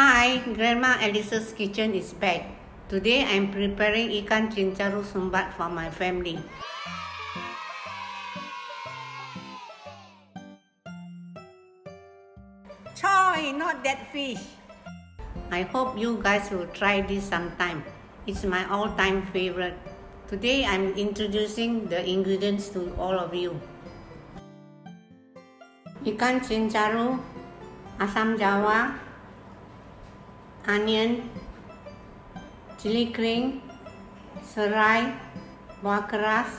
Hi, Grandma Alice's kitchen is back. Today I'm preparing Ikan Cencaru Sumbat for my family. Choy, not that fish. I hope you guys will try this sometime. It's my all-time favorite. Today I'm introducing the ingredients to all of you. Ikan Cencaru, Asam Jawa, onion, Cili Kering, Serai, Buah Keras,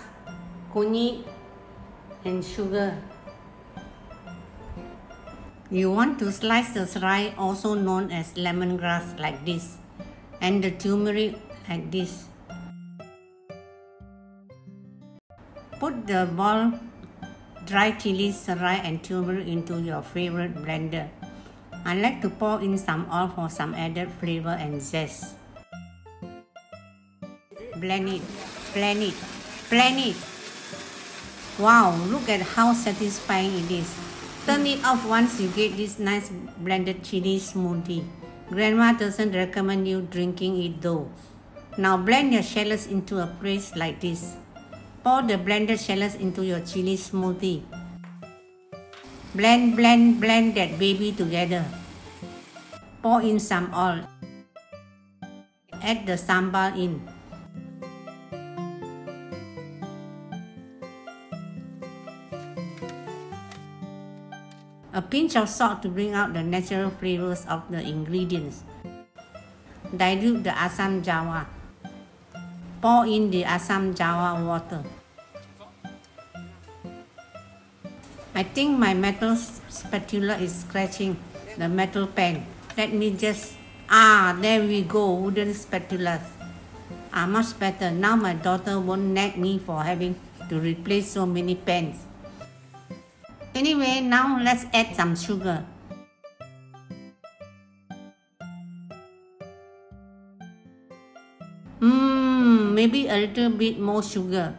Kunyit, and sugar. You want to slice the Serai, also known as lemongrass, like this, and the turmeric like this. Put the boiled dry chili, Serai, and turmeric into your favorite blender. I like to pour in some oil for some added flavor and zest. Blend it, blend it, blend it. Wow, look at how satisfying it is. Turn it off once you get this nice blended chili smoothie. Grandma doesn't recommend you drinking it though. Now blend your shallots into a paste like this. Pour the blended shallots into your chili smoothie. Blend, blend, blend that baby together. Pour in some oil. Add the sambal in. A pinch of salt to bring out the natural flavors of the ingredients. Dilute the Asam Jawa. Pour in the Asam Jawa water. I think my metal spatula is scratching the metal pan. Let me just... there we go, wooden spatulas. Much better. Now my daughter won't nag me for having to replace so many pans. Anyway, now let's add some sugar. Maybe a little bit more sugar.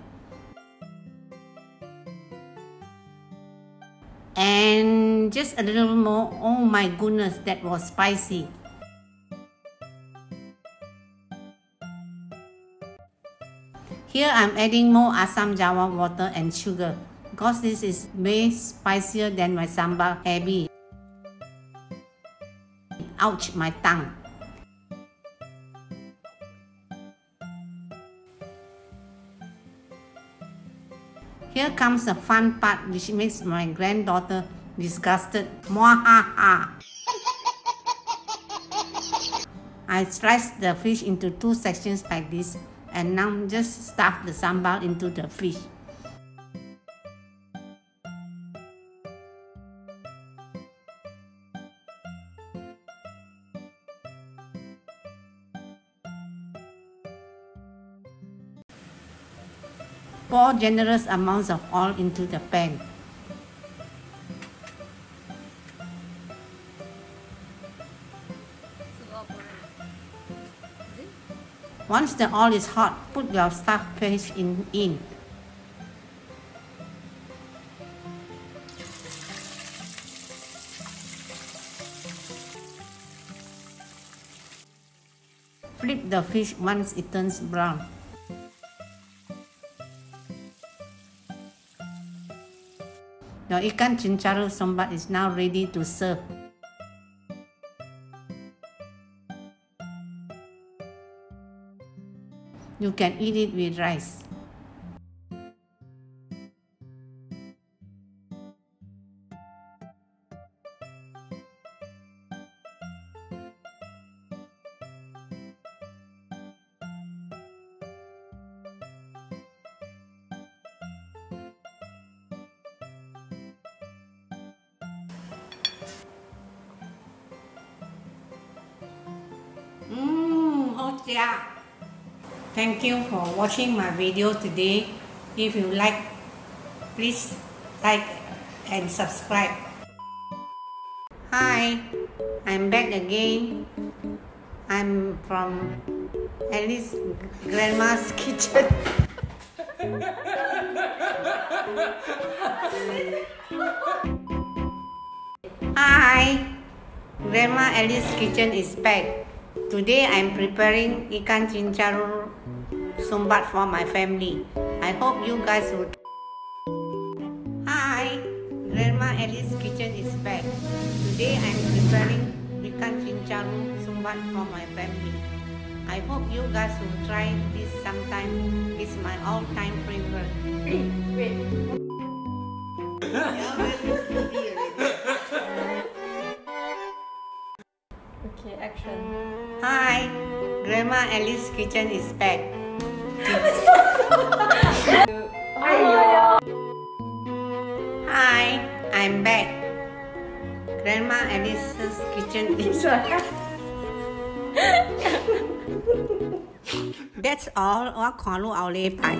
And just a little more. Oh my goodness, that was spicy. Here I'm adding more Asam Jawa water and sugar because this is way spicier than my sambal heavy. Ouch, my tongue. Here comes the fun part which makes my granddaughter disgusted. Mwahaha! I sliced the fish into 2 sections like this and now just stuff the sambal into the fish. Pour generous amounts of oil into the pan. Once the oil is hot, put your stuffed fish in. Flip the fish once it turns brown. Your Ikan Cencaru Sumbat is now ready to serve. You can eat it with rice. Thank you for watching my video today. If you like, please like and subscribe. Hi, I'm back again. I'm from Alice's grandma's kitchen. Hi. Grandma Alice's kitchen is back. Today I'm preparing Ikan Cencaru Sumbat for my family. I hope you guys would. Hi, Grandma Alice's kitchen is back. Today I'm preparing Ikan Cencaru Sumbat for my family. I hope you guys will try this sometime. It's my all-time favorite. Wait. Okay, action. Hi, Grandma Alice's kitchen is back. Hi, I'm back. Grandma Alice's kitchen is back. That's all. 我看路后禮拜。